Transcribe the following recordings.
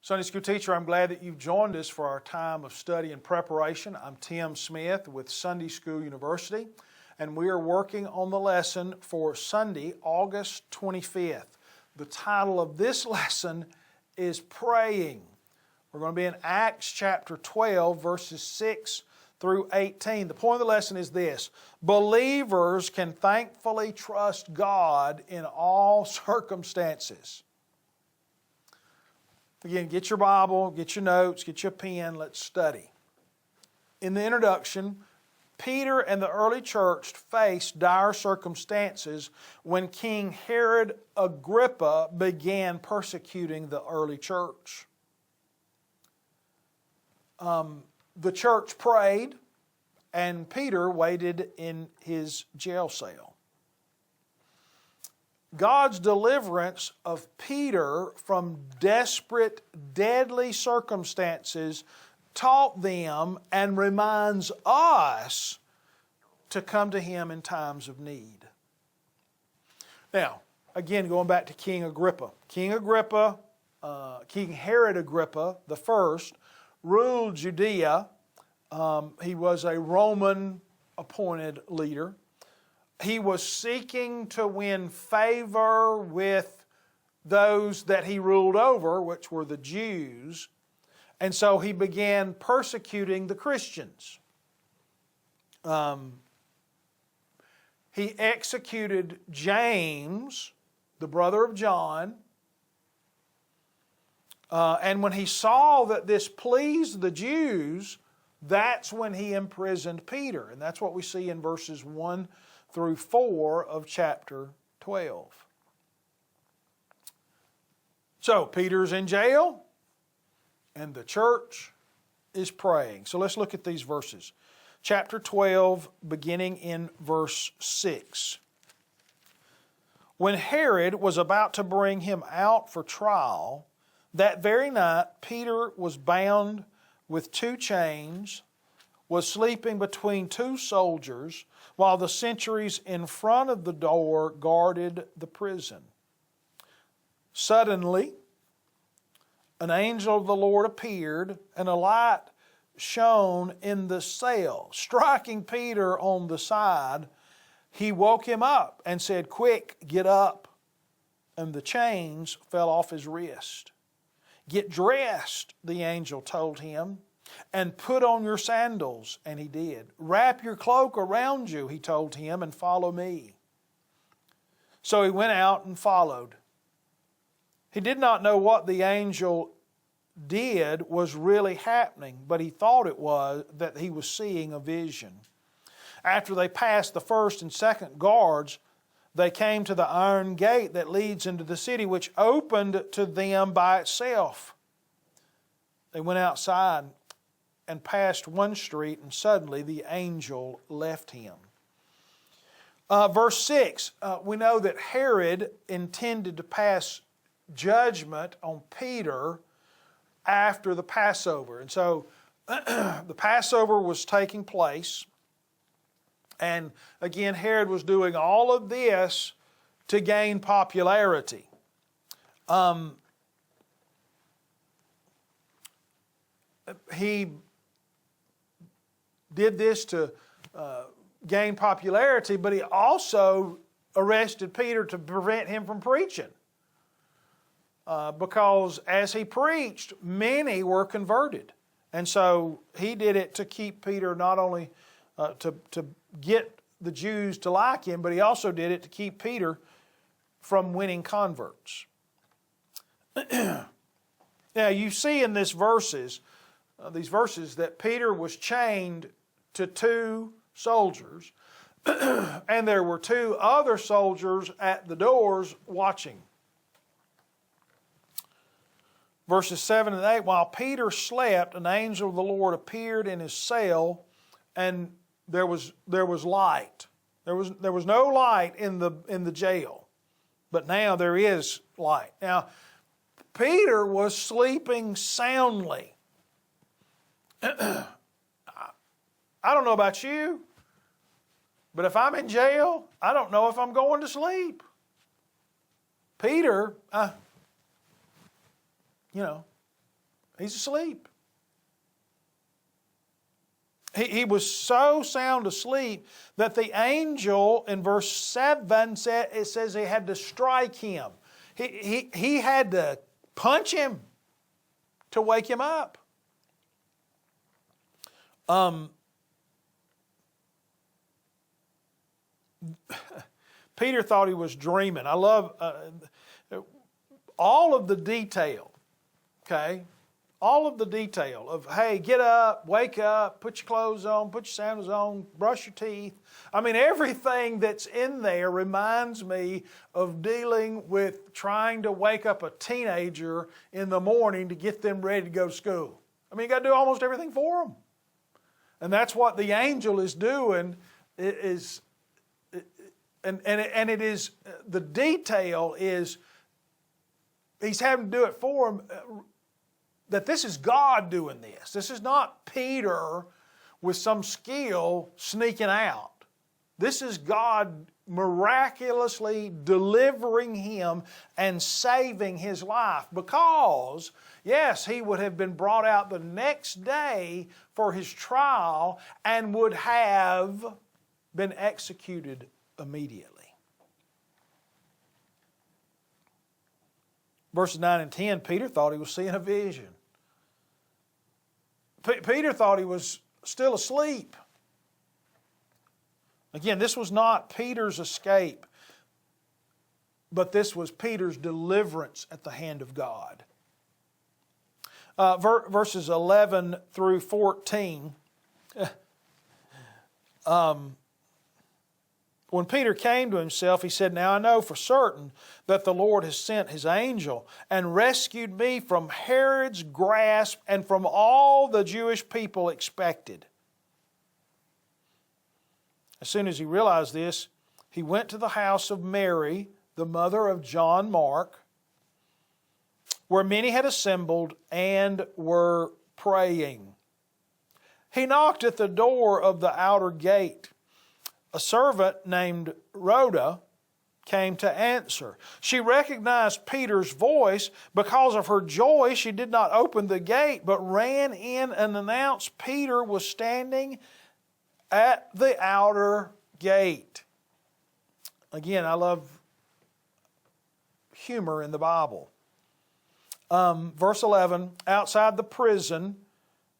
Sunday school teacher, I'm glad that you've joined us for our time of study and preparation. I'm Tim Smith with Sunday School University, and we are working on the lesson for Sunday, August 25th. The title of this lesson is Praying. We're going to be in Acts chapter 12, verses 6 through 18. The point of the lesson is this: believers can thankfully trust God in all circumstances. Again, get your Bible, get your notes, get your pen, let's study. In the introduction, Peter and the early church faced dire circumstances when King Herod Agrippa began persecuting the early church. The church prayed, and Peter waited in his jail cell. God's deliverance of Peter from desperate, deadly circumstances taught them and reminds us to come to Him in times of need. Now, again, going back to King Agrippa. King Herod Agrippa the first ruled Judea. He was a Roman appointed leader. He was seeking to win favor with those that he ruled over, which were the Jews. And so he began persecuting the Christians. He executed James, the brother of John. And when he saw that this pleased the Jews, that's when he imprisoned Peter. And that's what we see in verses 1 through 4 of chapter 12. So Peter's in jail, and the church is praying. So let's look at these verses. Chapter 12, beginning in verse 6. When Herod was about to bring him out for trial, that very night Peter was bound with 2 chains, was sleeping between 2 soldiers, while the sentries in front of the door guarded the prison. Suddenly, an angel of the Lord appeared, and a light shone in the cell. Striking Peter on the side, he woke him up and said, "Quick, get up." And the chains fell off his wrist. "Get dressed," the angel told him, "and put on your sandals." And he did. "Wrap your cloak around you," he told him, "and follow me." So he went out and followed. He did not know what the angel did was really happening, but he thought it was that he was seeing a vision. After they passed the first and second guards, they came to the iron gate that leads into the city, which opened to them by itself. They went outside and passed one street, and suddenly the angel left him. Verse 6, we know that Herod intended to pass judgment on Peter after the Passover. And so the Passover was taking place. And again, Herod was doing all of this to gain popularity. He did this to gain popularity, but he also arrested Peter to prevent him from preaching. Because as he preached, many were converted. And so he did it to keep Peter not only to get the Jews to like him, but he also did it to keep Peter from winning converts. Now you see in these verses that Peter was chained to 2 soldiers, and there were 2 other soldiers at the doors watching. Verses 7 and 8, while Peter slept, an angel of the Lord appeared in his cell, and there was light. There was no light in the jail, but now there is light. Now, Peter was sleeping soundly. I don't know about you, but if I'm in jail, I don't know if I'm going to sleep. Peter, He's asleep. He was so sound asleep that the angel in verse 7 says he had to strike him. He had to punch him to wake him up. Peter thought he was dreaming. I love all of the detail, okay? All of the detail of, hey, get up, wake up, put your clothes on, put your sandals on, brush your teeth. I mean, everything that's in there reminds me of dealing with trying to wake up a teenager in the morning to get them ready to go to school. I mean, you got to do almost everything for them. And that's what the angel is doing, and it is, the detail is, he's having to do it for them, that this is God doing this. This is not Peter with some skill sneaking out. This is God miraculously delivering him and saving his life, because, yes, he would have been brought out the next day for his trial and would have been executed immediately. Verses 9 and 10, Peter thought he was seeing a vision. Peter thought he was still asleep. Again, this was not Peter's escape, but this was Peter's deliverance at the hand of God. Verses 11 through 14. When Peter came to himself, he said, "Now I know for certain that the Lord has sent his angel and rescued me from Herod's grasp and from all the Jewish people expected." As soon as he realized this, he went to the house of Mary, the mother of John Mark, where many had assembled and were praying. He knocked at the door of the outer gate. A servant named Rhoda came to answer. She recognized Peter's voice. Because of her joy, she did not open the gate, but ran in and announced Peter was standing at the outer gate. Again, I love humor in the Bible. Verse 11, outside the prison,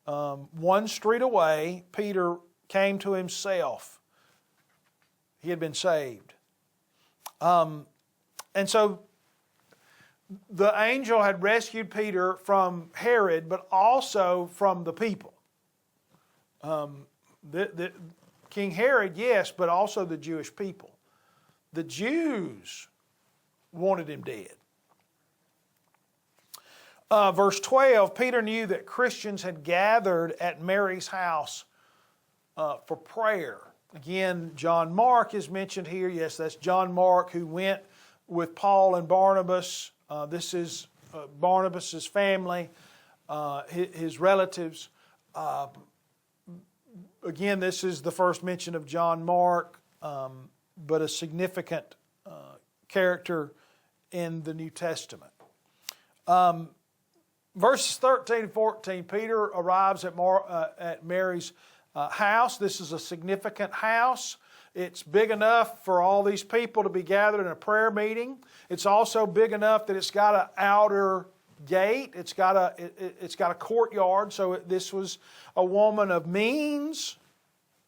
one street away, Peter came to himself. He had been saved. And so the angel had rescued Peter from Herod, but also from the people. King Herod, yes, but also the Jewish people. The Jews wanted him dead. Verse 12, Peter knew that Christians had gathered at Mary's house for prayer. Again, John Mark is mentioned here. Yes, that's John Mark who went with Paul and Barnabas. This is Barnabas' family, his relatives. Again, this is the first mention of John Mark, but a significant character in the New Testament. Verses 13 and 14, Peter arrives at Mary's house. This is a significant house. It's big enough for all these people to be gathered in a prayer meeting. It's also big enough that it's got an outer gate. It's got a courtyard. So this was a woman of means,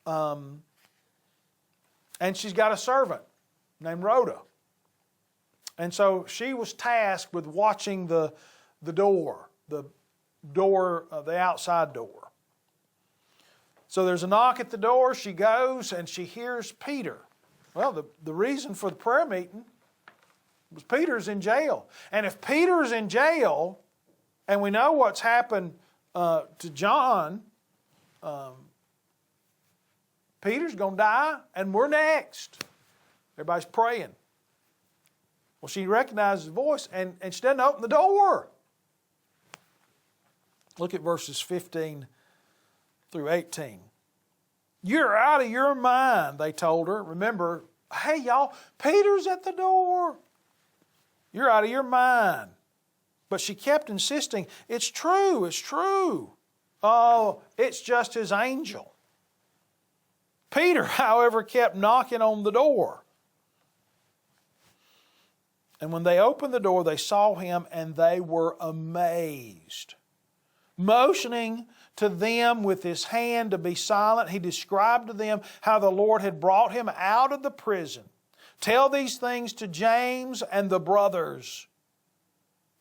and she's got a servant named Rhoda. And so she was tasked with watching the outside door. So there's a knock at the door. She goes and she hears Peter. Well, the reason for the prayer meeting was Peter's in jail. And if Peter's in jail, and we know what's happened to John, Peter's going to die, and we're next. Everybody's praying. Well, she recognizes his voice, and she doesn't open the door. Look at verses 15 through 18. "You're out of your mind," they told her. Remember, hey, y'all, Peter's at the door. You're out of your mind. But she kept insisting, it's true, it's true. Oh, it's just his angel. Peter, however, kept knocking on the door. And when they opened the door, they saw him and they were amazed. Motioning to them with his hand to be silent, he described to them how the Lord had brought him out of the prison. Tell these things to James and the brothers.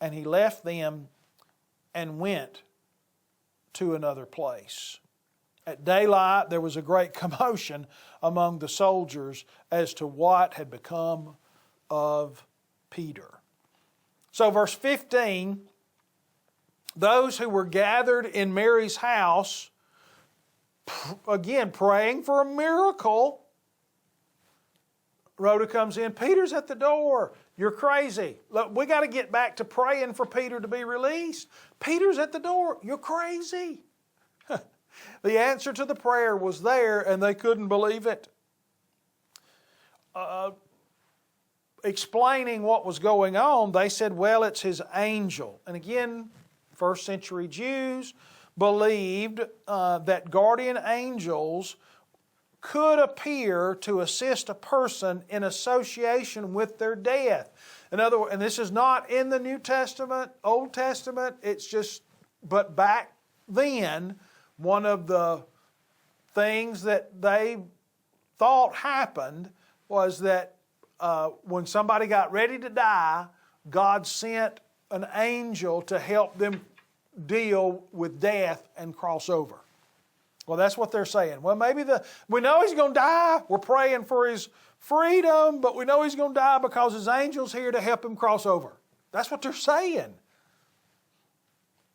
And he left them and went to another place. At daylight, there was a great commotion among the soldiers as to what had become of Peter. So verse 15, those who were gathered in Mary's house, again praying for a miracle. Rhoda comes in, Peter's at the door. You're crazy. Look, we got to get back to praying for Peter to be released. Peter's at the door. You're crazy. The answer to the prayer was there and they couldn't believe it. Explaining what was going on, they said, well, it's his angel. And again, first century Jews believed that guardian angels could appear to assist a person in association with their death. In other words, and this is not in the New Testament, Old Testament, it's just, but back then, one of the things that they thought happened was that when somebody got ready to die, God sent an angel to help them deal with death and cross over. Well, that's what they're saying. Well, maybe we know he's going to die. We're praying for his freedom, but we know he's going to die because his angel's here to help him cross over. That's what they're saying.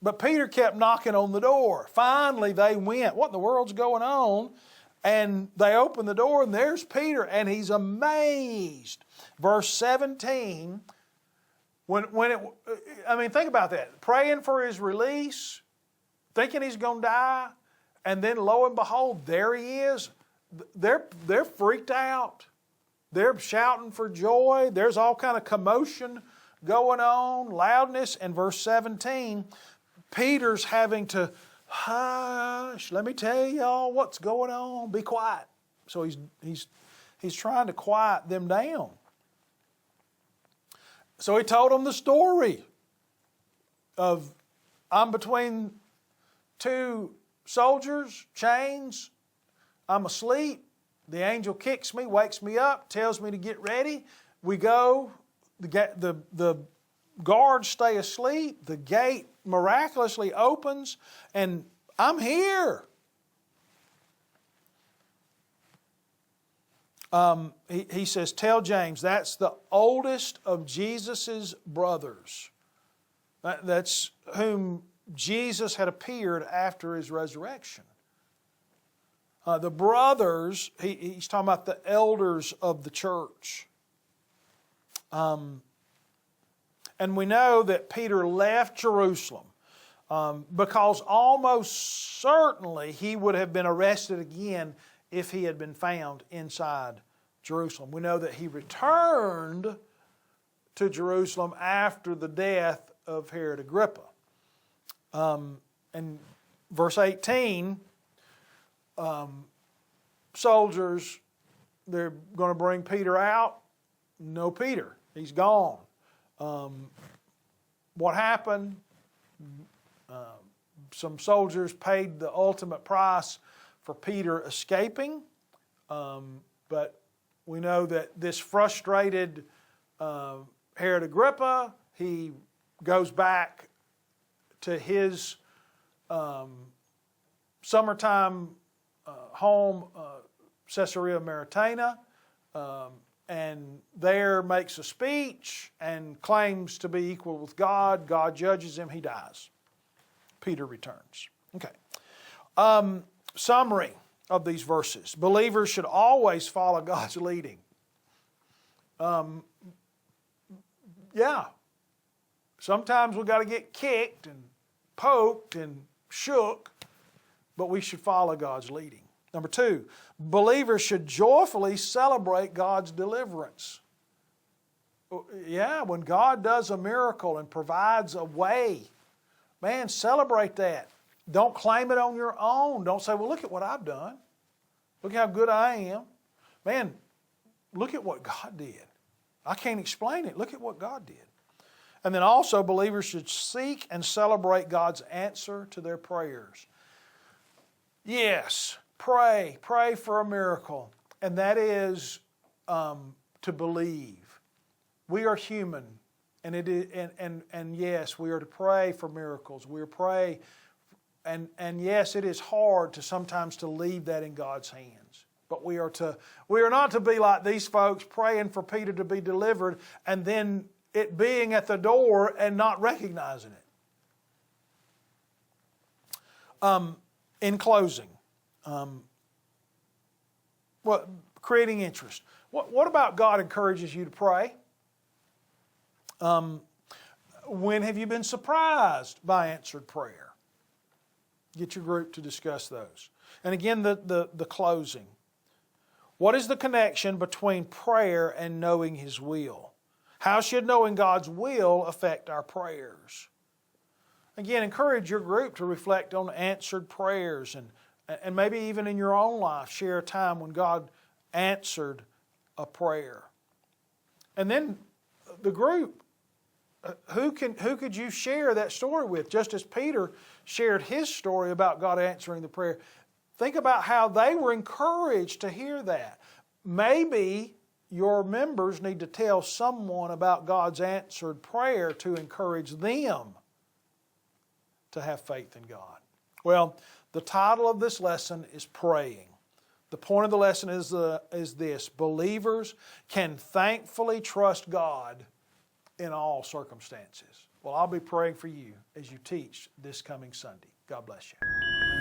But Peter kept knocking on the door. Finally, they went, what in the world's going on? And they opened the door, and there's Peter, and he's amazed. Verse 17, think about that. Praying for his release, thinking he's going to die, and then lo and behold, there he is. They're freaked out. They're shouting for joy. There's all kind of commotion going on, loudness. And verse 17, Peter's having to, hush, let me tell y'all what's going on. Be quiet. So he's trying to quiet them down. So he told them the story of, I'm between two soldiers, chains, I'm asleep. The angel kicks me, wakes me up, tells me to get ready. We go, the guards stay asleep, the gate miraculously opens, and I'm here. He says, tell James, that's the oldest of Jesus' brothers. That's whom Jesus had appeared after his resurrection. The brothers, he's talking about the elders of the church. And we know that Peter left Jerusalem because almost certainly he would have been arrested again if he had been found inside Jerusalem. We know that he returned to Jerusalem after the death of Herod Agrippa. And verse 18, soldiers, they're going to bring Peter out. No Peter. He's gone. What happened? Some soldiers paid the ultimate price for Peter escaping. But we know that this frustrated Herod Agrippa, he goes back to his summertime home, Caesarea Maritima, and there makes a speech and claims to be equal with God. God judges him, he dies. Peter returns. Okay. Summary of these verses. Believers should always follow God's leading. Sometimes we got to get kicked and poked and shook, but we should follow God's leading. Number 2, believers should joyfully celebrate God's deliverance. Yeah, when God does a miracle and provides a way, man, celebrate that. Don't claim it on your own. Don't say, well, look at what I've done. Look how good I am. Man, look at what God did. I can't explain it. Look at what God did. And then also, believers should seek and celebrate God's answer to their prayers. Yes, pray for a miracle. And that is to believe. We are human. And it is, and yes, we are to pray for miracles. We are pray, and yes, it is hard to sometimes to leave that in God's hands. But we are not to be like these folks praying for Peter to be delivered and then it being at the door and not recognizing it. In closing, creating interest. What about God encourages you to pray? When have you been surprised by answered prayer? Get your group to discuss those. And again, the closing. What is the connection between prayer and knowing His will? How should knowing God's will affect our prayers? Again, encourage your group to reflect on answered prayers and maybe even in your own life, share a time when God answered a prayer. And then the group, who could you share that story with? Just as Peter shared his story about God answering the prayer. Think about how they were encouraged to hear that. Maybe your members need to tell someone about God's answered prayer to encourage them to have faith in God. Well, the title of this lesson is Praying. The point of the lesson is this: believers can thankfully trust God in all circumstances. Well, I'll be praying for you as you teach this coming Sunday. God bless you.